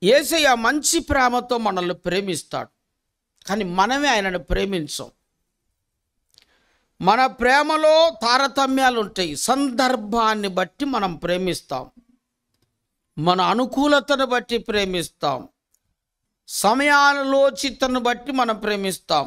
యేసయ్య మంచి ప్రేమతో మనల్ని ప్రేమిస్తాడు, కానీ మనమే ఆయనను ప్రేమించం. మన ప్రేమలో తారతమ్యాలు ఉంటాయి. సందర్భాన్ని బట్టి మనం ప్రేమిస్తాం, మన అనుకూలతను బట్టి ప్రేమిస్తాం, సమయాలోచితను బట్టి మనం ప్రేమిస్తాం.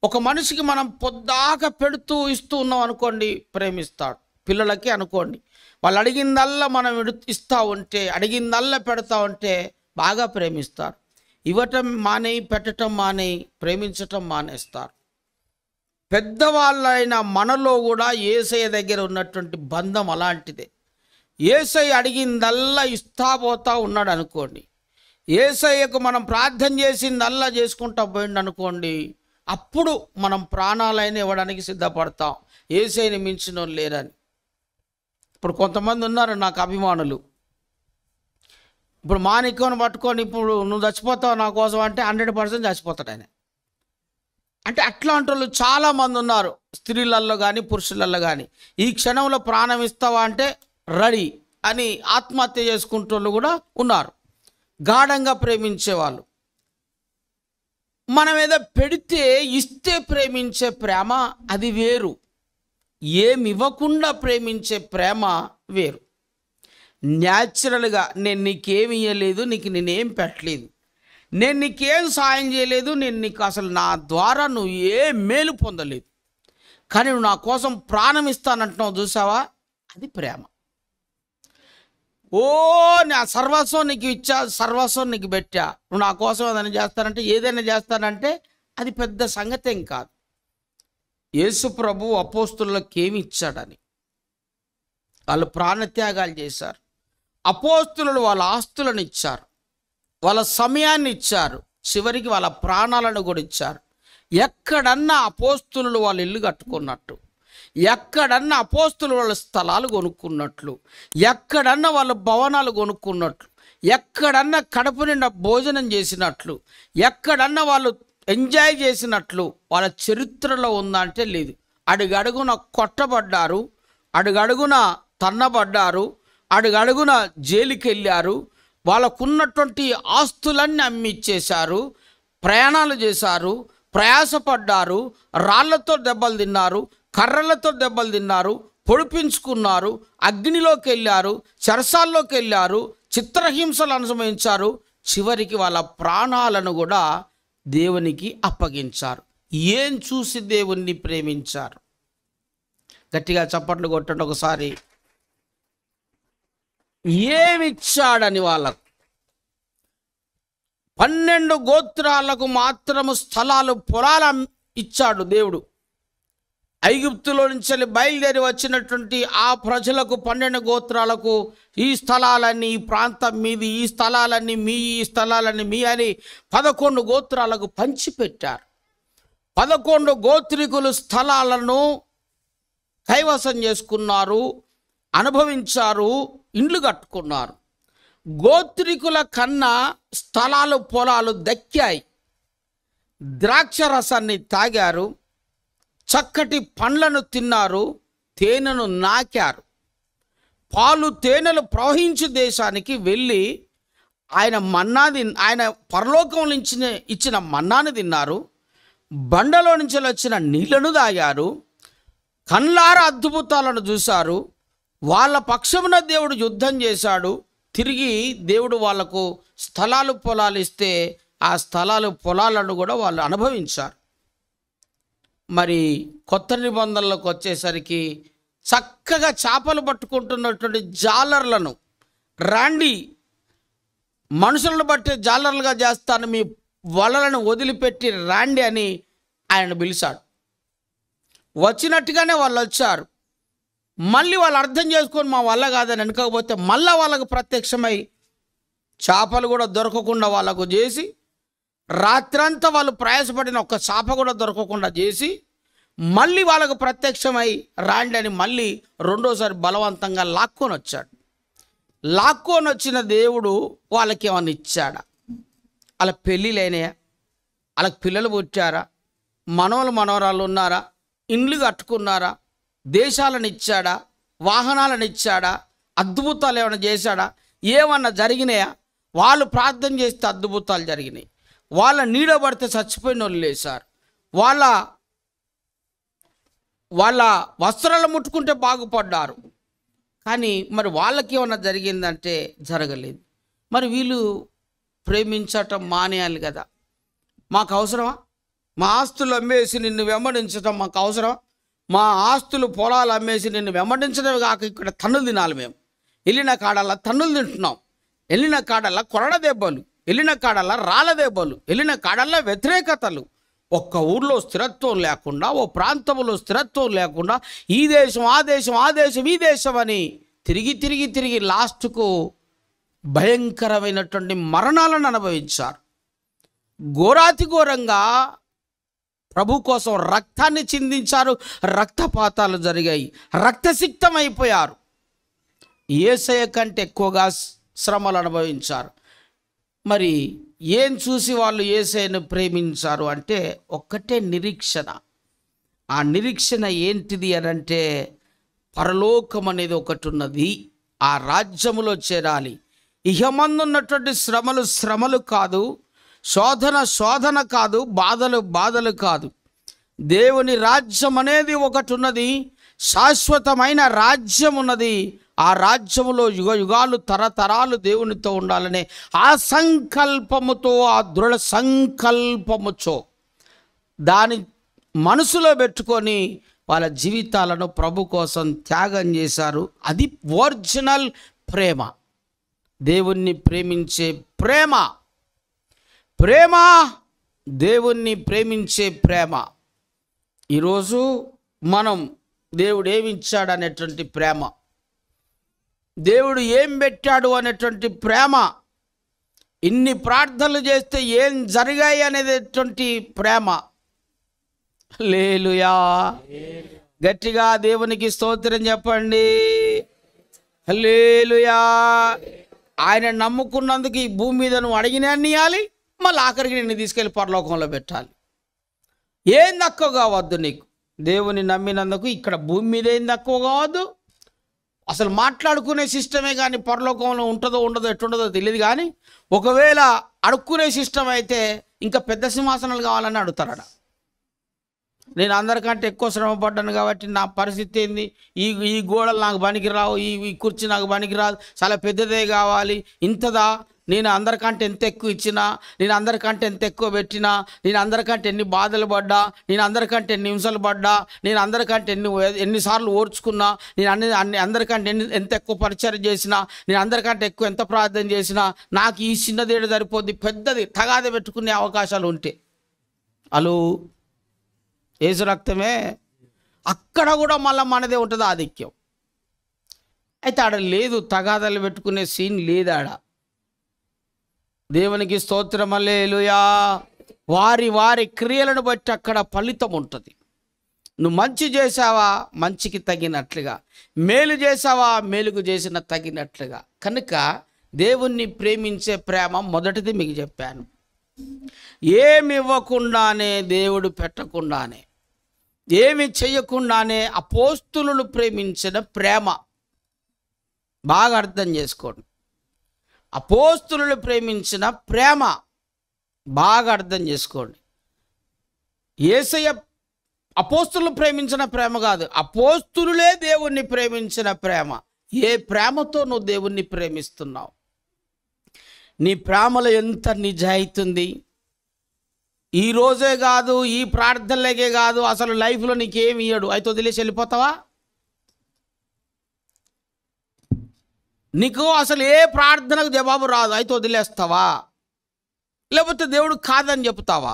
ఒక మనిషికి మనం పొద్దాక పెడుతూ ఇస్తూ ఉన్నాం అనుకోండి, ప్రేమిస్తాడు. పిల్లలకి అనుకోండి, వాళ్ళు అడిగిందల్లా మనం ఇస్తూ ఉంటే, అడిగిందల్లా పెడతా ఉంటే బాగా ప్రేమిస్తారు. ఇవ్వటం మానేయి, పెట్టడం మానేయి, ప్రేమించటం మానేస్తారు. పెద్దవాళ్ళైన మనలో కూడా యేసయ్య దగ్గర ఉన్నటువంటి బంధం అలాంటిదే. యేసయ్య అడిగిందల్లా ఇస్తా పోతా ఉన్నాడు అనుకోండి, యేసయ్యకు మనం ప్రార్థన చేసిందల్లా చేసుకుంటా పోయిండు అనుకోండి, అప్పుడు మనం ప్రాణాలైన ఇవ్వడానికి సిద్ధపడతాం, యేసయ్యని మించిన లేరని. ఇప్పుడు కొంతమంది ఉన్నారు నాకు అభిమానులు. ఇప్పుడు మాణిక్యం పట్టుకొని ఇప్పుడు నువ్వు చచ్చిపోతావు నా కోసం అంటే 100% చచ్చిపోతాడు ఆయన. అంటే అట్లాంటి వాళ్ళు చాలామంది ఉన్నారు, స్త్రీలల్లో కానీ పురుషులల్లో కానీ. ఈ క్షణంలో ప్రాణం ఇస్తావా అంటే రెడీ అని ఆత్మహత్య చేసుకుంటూ కూడా ఉన్నారు. గాఢంగా ప్రేమించేవాళ్ళు. మనం ఏదో పెడితే ఇస్తే ప్రేమించే ప్రేమ అది వేరు, ఏమి ఇవ్వకుండా ప్రేమించే ప్రేమ వేరు. న్యాచురల్గా నేను నీకేమి ఇవ్వలేదు, నేనేం పెట్టలేదు, నేను నీకేం సాయం చేయలేదు, నేను నీకు అసలు నా ద్వారా నువ్వు ఏ మేలు పొందలేదు, కానీ నువ్వు నా కోసం ప్రాణం ఇస్తానంటున్నావు చూసావా, అది ప్రేమ. ఓ నా సర్వస్వం నీకు ఇచ్చా, సర్వస్వం నీకు పెట్టా, నువ్వు నా కోసం ఏదైనా చేస్తానంటే ఏదైనా చేస్తానంటే అది పెద్ద సంగతేం కాదు. యేసు ప్రభు అపోస్తులకు ఏమి ఇచ్చాడని వాళ్ళు ప్రాణత్యాగాలు చేశారు. అపోస్తులు వాళ్ళ ఆస్తులను ఇచ్చారు, వాళ్ళ సమయాన్ని ఇచ్చారు, చివరికి వాళ్ళ ప్రాణాలను కూడా ఇచ్చారు. ఎక్కడన్నా అపోస్తులు వాళ్ళ ఇల్లు కట్టుకున్నట్టు, ఎక్కడన్నా అపోస్తులు వాళ్ళ స్థలాలు కొనుక్కున్నట్లు, ఎక్కడన్నా వాళ్ళ భవనాలు కొనుక్కున్నట్లు, ఎక్కడన్నా కడుపు నిండా భోజనం చేసినట్లు, ఎక్కడన్నా వాళ్ళు ఎంజాయ్ చేసినట్లు వాళ్ళ చరిత్రలో ఉందంటే లేదు. అడుగడుగున కొట్టబడ్డారు, అడుగడుగున తన్నబడ్డారు, అడుగడుగున జైలుకి వెళ్ళారు, వాళ్ళకున్నటువంటి ఆస్తులన్నీ అమ్మి ఇచ్చేశారు, ప్రయాణాలు చేశారు, ప్రయాసపడ్డారు, రాళ్లతో దెబ్బలు తిన్నారు, కర్రలతో దెబ్బలు తిన్నారు, పొడిపించుకున్నారు, అగ్నిలోకి వెళ్ళారు, చెరసాల్లోకి వెళ్ళారు, చిత్రహింసలు అనుభవించారు, చివరికి వాళ్ళ ప్రాణాలను కూడా దేవునికి అప్పగించారు. ఏం చూసి దేవుణ్ణి ప్రేమించారు? గట్టిగా చప్పట్లు కొట్టండి ఒకసారి. ఏమిచ్చాడని వాళ్ళకు 12 గోత్రాలకు మాత్రము స్థలాలు, పొలాలు ఇచ్చాడు దేవుడు. ఐగుప్తులో నుంచి బయలుదేరి వచ్చినటువంటి ఆ ప్రజలకు 12 గోత్రాలకు ఈ స్థలాలన్నీ ఈ ప్రాంతం మీది, ఈ స్థలాలన్నీ మీ, ఈ స్థలాలన్నీ మీ అని 11 గోత్రాలకు పంచిపెట్టారు. 11 గోత్రికులు స్థలాలను కైవసం చేసుకున్నారు, అనుభవించారు, ఇండ్లు కట్టుకున్నారు. గోత్రికుల కన్నా స్థలాలు, పొలాలు దక్కాయి. ద్రాక్ష రసాన్ని తాగారు, చక్కటి పండ్లను తిన్నారు, తేనెను నాకారు. పాలు తేనెలు ప్రవహించే దేశానికి వెళ్ళి ఆయన పరలోకం నుంచి ఇచ్చిన మన్నాను తిన్నారు, బండలో నుంచి వచ్చిన నీళ్లను తాగారు, కళ్ళార అద్భుతాలను చూశారు. వాళ్ళ పక్షమున దేవుడు యుద్ధం చేశాడు. తిరిగి దేవుడు వాళ్లకు స్థలాలు, పొలాలు ఇస్తే ఆ స్థలాలు, పొలాలను కూడా వాళ్ళు అనుభవించారు. మరి కొత్త నిబంధనలకు వచ్చేసరికి చక్కగా చేపలు పట్టుకుంటున్నటువంటి జాలర్లను రాండి, మనుషులను బట్టి జాలర్లుగా చేస్తాను, మీ వలలను వదిలిపెట్టి రాండి అని ఆయన పిలిచాడు. వచ్చినట్టుగానే వాళ్ళు వచ్చారు. మళ్ళీ వాళ్ళు అర్థం చేసుకొని మా వల్ల కాదని అనుకోకపోతే మళ్ళీ వాళ్ళకు ప్రత్యక్షమై చేపలు కూడా దొరకకుండా వాళ్ళకు చేసి, రాత్రంతా వాళ్ళు ప్రయాసపడిన ఒక్క చేప కూడా దొరకకుండా చేసి, మళ్ళీ వాళ్ళకు ప్రత్యక్షమై రాండి అని మళ్ళీ రెండోసారి బలవంతంగా లాక్కొని వచ్చాడు. లాక్కొని వచ్చిన దేవుడు వాళ్ళకి ఏమన్నా ఇచ్చాడా? వాళ్ళ పెళ్ళిళ్ళైనాయా? వాళ్ళకి పిల్లలు పుట్టారా? మనవలు మనవరాళ్ళు ఉన్నారా? ఇండ్లు కట్టుకున్నారా? దేశాలను ఇచ్చాడా? వాహనాలను ఇచ్చాడా? అద్భుతాలు ఏమైనా చేశాడా? ఏమన్నా జరిగినాయా? వాళ్ళు ప్రార్థన చేస్తే అద్భుతాలు జరిగినాయి. వాళ్ళ నీడ పడితే చచ్చిపోయిన వాళ్ళు లేసారు. వాళ్ళ వస్త్రాలు ముట్టుకుంటే బాగుపడ్డారు. కానీ మరి వాళ్ళకి ఏమన్నా జరిగిందంటే జరగలేదు. మరి వీళ్ళు ప్రేమించటం మానేయాలి కదా. మాకు అవసరమా? మా ఆస్తులు అమ్మేసి నిన్ను వెంబడించటం మాకు అవసరమా? మా ఆస్తులు పొలాలు అమ్మేసి నిన్ను వెంబడించడమే కాక ఇక్కడ తన్నులు తినాలి. మేము వెళ్ళిన కాడల్లా తన్నులు తింటున్నాం. వెళ్ళిన కాడల్లా కొరడ దెబ్బలు, వెళ్ళిన కాడల్లా రాళ్ళ దెబ్బలు, వెళ్ళిన కాడల్లా వ్యతిరేకతలు. ఒక్క ఊర్లో స్థిరత్వం లేకుండా, ఓ ప్రాంతంలో స్థిరత్వం లేకుండా ఈ దేశం ఆ దేశం ఆ దేశం ఈ దేశం అని తిరిగి తిరిగి తిరిగి లాస్ట్కు భయంకరమైనటువంటి మరణాలను అనుభవించారు. ఘోరాతి ఘోరంగా ప్రభు కోసం రక్తాన్ని చిందించారు. రక్తపాతాలు జరిగాయి. రక్తసిక్తమైపోయారు. యేసయ్య కంటే ఎక్కువగా శ్రమలు అనుభవించారు. మరి ఏం చూసి వాళ్ళు యేసయ్యను ప్రేమించారు అంటే ఒక్కటే నిరీక్షణ. ఆ నిరీక్షణ ఏంటిది అని అంటే పరలోకం అనేది ఒకటి ఉన్నది. ఆ రాజ్యములో చేరాలి. ఇహమందున్నటువంటి శ్రమలు శ్రమలు కాదు, శోధన కాదు, బాధలు కాదు. దేవుని రాజ్యం అనేది ఒకటి ఉన్నది. శాశ్వతమైన రాజ్యం ఉన్నది. ఆ రాజ్యములో యుగ యుగాలు తరతరాలు దేవునితో ఉండాలనే ఆ సంకల్పముతో, ఆ దృఢ సంకల్పముతో దాని మనసులో పెట్టుకొని వాళ్ళ జీవితాలను ప్రభు కోసం త్యాగం చేశారు. అది ఒరిజినల్ ప్రేమ. దేవుణ్ణి ప్రేమించే ప్రేమ, దేవుణ్ణి ప్రేమించే ప్రేమ. ఈరోజు మనం దేవుడు ఏమి ఇచ్చాడు అనేటువంటి ప్రేమ, దేవుడు ఏం పెట్టాడు అనేటువంటి ప్రేమ, ఇన్ని ప్రార్థనలు చేస్తే ఏం జరిగాయి అనేటువంటి ప్రేమ. హల్లెలూయా. గట్టిగా దేవునికి స్తోత్రం చెప్పండి. హల్లెలూయా. ఆయన నమ్ముకున్నందుకు ఈ భూమి మీద నువ్వు అడిగినాన్ని ఇవ్వాలి, మళ్ళీ ఆఖరికి నిన్ను తీసుకెళ్ళి పరలోకంలో పెట్టాలి. ఏం తక్కువ కావద్దు నీకు. దేవుని నమ్మినందుకు ఇక్కడ భూమి మీద ఏం తక్కువ కావద్దు. అసలు మాట్లాడుకునే సిస్టమే కానీ పరలోకంలో ఉంటుందో ఉండదో ఎట్టుండదో తెలియదు. కానీ ఒకవేళ అడుక్కునే సిస్టమ్ అయితే ఇంకా పెద్ద సింహాసనాలు కావాలని అడుగుతారట. నేను అందరికంటే ఎక్కువ శ్రమ పడ్డాను కాబట్టి నా పరిస్థితి ఏంది, ఈ గోడలు నాకు పనికిరావు, ఈ కుర్చీ నాకు పనికిరాదు, చాలా పెద్దదే కావాలి. ఇంతదా? నేను అందరికంటే ఎంత ఎక్కువ ఇచ్చినా, నేను అందరికంటే ఎంత ఎక్కువ పెట్టినా, నేను అందరికంటే ఎన్ని బాధలు పడ్డా, నేను అందరికంటే ఎన్ని హింసలు పడ్డా, నేను అందరికంటే ఎన్నిసార్లు ఓర్చుకున్నా, నేను అందరికంటే ఎంత ఎక్కువ పరిచయం చేసినా, నేను అందరికంటే ఎక్కువ ఎంత ప్రార్థన చేసినా, నాకు ఈ చిన్నదేడు సరిపోద్ది, పెద్దది తగాద పెట్టుకునే అవకాశాలు ఉంటే అలు ఏసు రక్తమే. అక్కడ కూడా మళ్ళీ మనదే ఉంటుంది ఆధిక్యం. అయితే ఆడ లేదు, తగాదాలు పెట్టుకునే సీన్ లేదు ఆడ. దేవునికి స్తోత్రం. హల్లెలూయా. వారి క్రియలను బట్టి అక్కడ ఫలితం ఉంటుంది. నువ్వు మంచి చేసావా, మంచికి తగినట్లుగా, మేలు చేసావా, మేలుకు చేసిన తగినట్లుగా. కనుక దేవుణ్ణి ప్రేమించే ప్రేమ మొదటిది మీకు చెప్పాను. ఏమి ఇవ్వకుండానే, దేవుడు పెట్టకుండానే, ఏమి చేయకుండానే అపోస్తులను ప్రేమించిన ప్రేమ. బాగా అర్థం చేసుకోండి. అపోస్తులను ప్రేమించిన ప్రేమ బాగా అర్థం చేసుకోండి. యేసయ్య అపోస్తులను ప్రేమించిన ప్రేమ కాదు, అపోస్తులులే దేవుణ్ణి ప్రేమించిన ప్రేమ. ఏ ప్రేమతో నువ్వు దేవుణ్ణి ప్రేమిస్తున్నావు? నీ ప్రేమలో ఎంత నిజాయితీ ఉంది? ఈ రోజే కాదు, ఈ ప్రార్థనలకే కాదు, అసలు లైఫ్లో నీకేమి ఇయ్యడు, అయితే వదిలేసి వెళ్ళిపోతావా? నీకు అసలు ఏ ప్రార్థనకు జవాబు రాదు, అయితే వదిలేస్తావా? లేకపోతే దేవుడు కాదని చెప్తావా?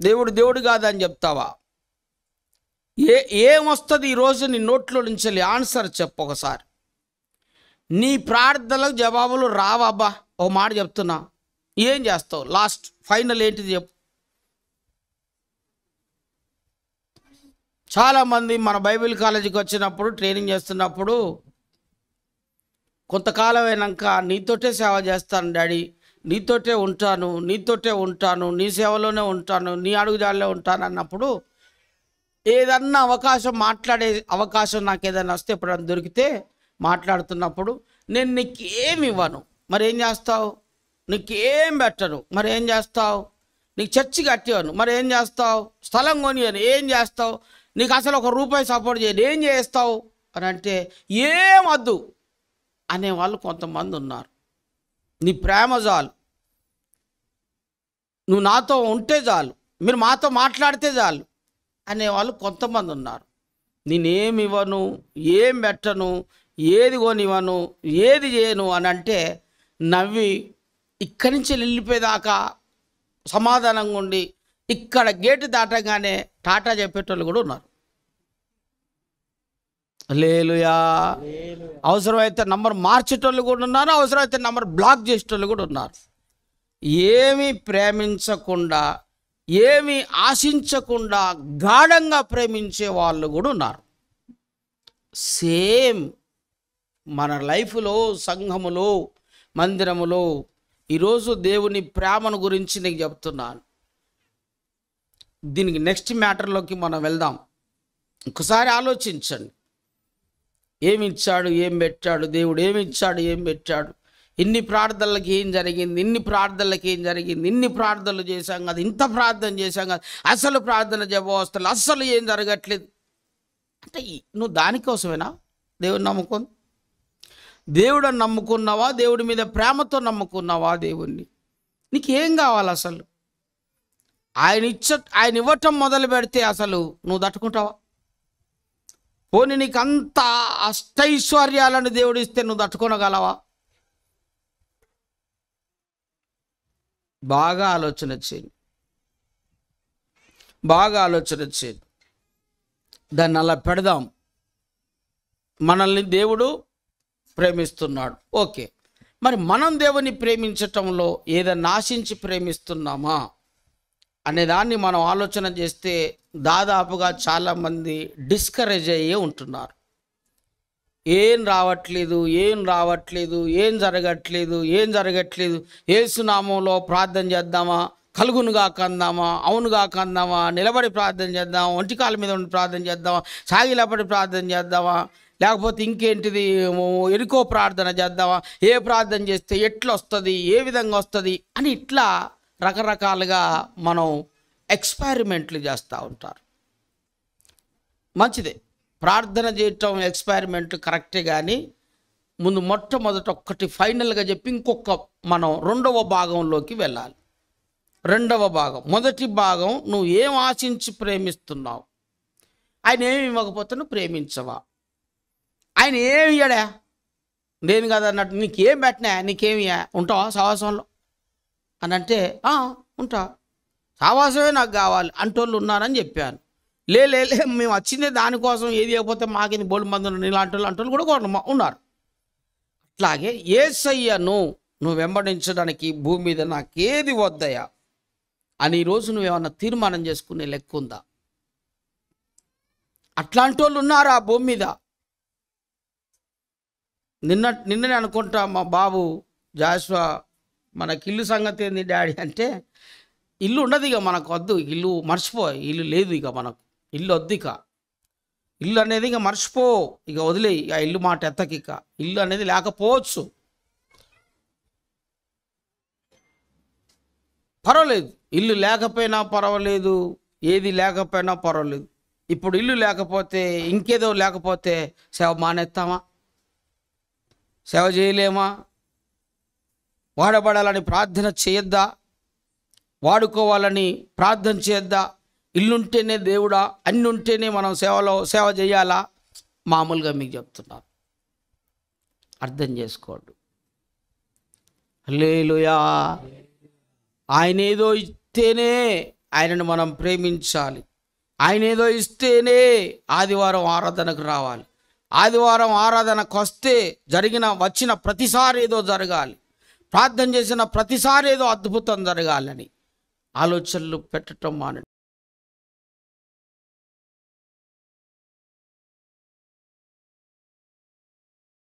దేవుడు కాదని చెప్తావా? ఏమొస్తుంది ఈరోజు నీ నోట్లో నుంచి? ఆన్సర్ చెప్పు ఒకసారి. నీ ప్రార్థనలకు జవాబులు రావబ్బా. ఓ మాట చెప్తున్నా, ఏం చేస్తావు? లాస్ట్ ఫైనల్ ఏంటిది చెప్పు. చాలామంది మన బైబిల్ కాలేజీకి వచ్చినప్పుడు, ట్రైనింగ్ చేస్తున్నప్పుడు, కొంతకాలం అయినాక నీతోటే సేవ చేస్తాను డాడీ, నీతోటే ఉంటాను, నీతోటే ఉంటాను, నీ సేవలోనే ఉంటాను, నీ అడుగుజాడలో ఉంటాను అన్నప్పుడు ఏదన్నా అవకాశం, మాట్లాడే అవకాశం నాకు ఏదైనా వస్తే ఎప్పుడన్నా దొరికితే మాట్లాడుతున్నప్పుడు నేను నీకేమి ఇవ్వను, మరి ఏం చేస్తావు? నీకేం పెట్టను, మరి ఏం చేస్తావు? నీకు చర్చి కట్టాను, మరి ఏం చేస్తావు? స్థలం కొనియను, ఏం చేస్తావు? నీకు అసలు ₹1 సపోర్ట్ చేయను, ఏం చేస్తావు అని అంటే ఏం వద్దు అనేవాళ్ళు కొంతమంది ఉన్నారు. నీ ప్రేమ చాలు, నువ్వు నాతో ఉంటే చాలు, మీరు మాతో మాట్లాడితే చాలు అనేవాళ్ళు కొంతమంది ఉన్నారు. నేనేమి ఇవ్వను, ఏం పెట్టను, ఏది కొనివ్వను, ఏది చేయను అని అంటే నవ్వి ఇక్కడి నుంచి వెళ్ళిపోయేదాకా సమాధానంగా ఉండి ఇక్కడ గేటు దాటగానే టాటా చెప్పేటోళ్ళు కూడా ఉన్నారు. హల్లెలూయా. అవసరమైతే నంబర్ మార్చేటోళ్ళు కూడా ఉన్నారు, అవసరమైతే నంబర్ బ్లాక్ చేసేటోళ్ళు కూడా ఉన్నారు. ఏమీ ప్రేమించకుండా, ఏమీ ఆశించకుండా గాఢంగా ప్రేమించే వాళ్ళు కూడా ఉన్నారు. సేమ్ మన లైఫ్లో, సంఘములో, మందిరములో ఈరోజు దేవుని ప్రేమను గురించి నీకు చెప్తున్నాను. దీనికి నెక్స్ట్ మ్యాటర్లోకి మనం వెళ్దాం. ఒకసారి ఆలోచించండి, ఏమి ఇచ్చాడు, ఏం పెట్టాడు దేవుడు, ఏమి ఇచ్చాడు, ఏం పెట్టాడు, ఇన్ని ప్రార్థనలకి ఏం జరిగింది, ఇన్ని ప్రార్థనలకి ఏం జరిగింది, ఇన్ని ప్రార్థనలు చేశాం కదా, ఇంత ప్రార్థన చేశాం కదా, అసలు ప్రార్థన జవాబు అస్సలు ఏం జరగట్లేదు అంటే నువ్వు దానికోసమేనా దేవుని నమ్ముకుంది? దేవుడిని నమ్ముకున్నావా? దేవుడి మీద ప్రేమతో నమ్ముకున్నావా దేవుణ్ణి? నీకేం కావాలి అసలు? ఆయన ఇవ్వటం మొదలు పెడితే అసలు నువ్వు తట్టుకుంటావా? పోనీ నీకు అంత అష్టైశ్వర్యాలను దేవుడు ఇస్తే నువ్వు తట్టుకోనగలవా? బాగా ఆలోచన చేయండి, బాగా ఆలోచన చేయండి. దాన్ని అలా పెడదాం. మనల్ని దేవుడు ప్రేమిస్తున్నాడు, ఓకే. మరి మనం దేవుని ప్రేమించటంలో ఏదైనా ఆశించి ప్రేమిస్తున్నామా అనేదాన్ని మనం ఆలోచన చేస్తే దాదాపుగా చాలామంది డిస్కరేజ్ అయ్యే ఉంటున్నారు. ఏం రావట్లేదు, ఏం రావట్లేదు, ఏం జరగట్లేదు, యేసునామంలో ప్రార్థన చేద్దామా, కలుగునుగా కందామా, అవునుగా కందామా, నిలబడి ప్రార్థన చేద్దామా, ఒంటికాల మీద ఉండి ప్రార్థన చేద్దామా, సాగిలపడి ప్రార్థన చేద్దామా, లేకపోతే ఇంకేంటిది ఎరుకో ప్రార్థన చేద్దామా, ఏ ప్రార్థన చేస్తే ఎట్లా వస్తుంది, ఏ విధంగా వస్తుంది అని ఇట్లా రకరకాలుగా మనం ఎక్స్పెరిమెంట్లు చేస్తూ ఉంటారు. మంచిదే, ప్రార్థన చేయటం ఎక్స్పెరిమెంట్ కరెక్టే, కానీ ముందు మొట్టమొదట ఒక్కటి ఫైనల్గా చెప్పి ఇంకొక మనం రెండవ భాగంలోకి వెళ్ళాలి. రెండవ భాగం, మొదటి భాగం నువ్వు ఏం ఆశించి ప్రేమిస్తున్నావు, ఆయన ఏమి ఇవ్వకపోతే నువ్వు ప్రేమించవా? ఆయన ఏమి ఇయ్యడా, నేను కదా అన్నట్టు నీకేం పెట్టినా, నీకేమి ఉంటావా సహవాసంలో అని అంటే ఉంటా, సహవాసమే నాకు కావాలి అంటోళ్ళు ఉన్నారని చెప్పాను. లే మేము వచ్చిందే దానికోసం, ఏది ఇవ్వకపోతే మాకేది బోల్డ్ మంది ఇలాంటి వాళ్ళు కూడా ఉన్నారు. అట్లాగే యేసయ్యను నువ్వు వెంబడించడానికి భూమి మీద నాకేది వద్దయా అని ఈరోజు నువ్వేమన్నా తీర్మానం చేసుకునే లెక్క ఉందా? అట్లాంటి వాళ్ళు ఉన్నారా భూమి మీద? నిన్ననే అనుకుంటా మా బాబు జాషువా, మనకి ఇల్లు సంగతి ఏంది డాడీ అంటే, ఇల్లు ఉండదు ఇక మనకు వద్దు, ఇల్లు మర్చిపో, ఇల్లు లేదు ఇక మనకు, ఇల్లు వద్దు, ఇక ఇల్లు అనేది ఇక మర్చిపో, ఇక వదిలే, ఇక ఇల్లు మాట ఎత్తకి, ఇక ఇల్లు అనేది లేకపోవచ్చు, పర్వాలేదు, ఇల్లు లేకపోయినా పర్వాలేదు, ఏది లేకపోయినా పర్వాలేదు. ఇప్పుడు ఇల్లు లేకపోతే, ఇంకేదో లేకపోతే సేవ మానేస్తామా? సేవ చేయలేమా? వాడబడాలని ప్రార్థన చేయొద్దా? వాడుకోవాలని ప్రార్థన చేయొద్దా? ఇల్లుంటేనే దేవుడా, అన్ని ఉంటేనే మనం సేవ చేయాలా? మామూలుగా మీకు చెప్తున్నాను, అర్థం చేసుకోండి. హల్లెలూయా. ఆయన ఏదో ఇస్తేనే ఆయనను మనం ప్రేమించాలి. ఆయన ఏదో ఇస్తేనే ఆదివారం ఆరాధనకు రావాలి. ఆదివారం ఆరాధనకు వస్తే వచ్చిన ప్రతిసారి ఏదో జరగాలి, ప్రార్థన చేసిన ప్రతిసారి ఏదో అద్భుతం జరగాలని ఆలోచనలు పెట్టడం మానండి.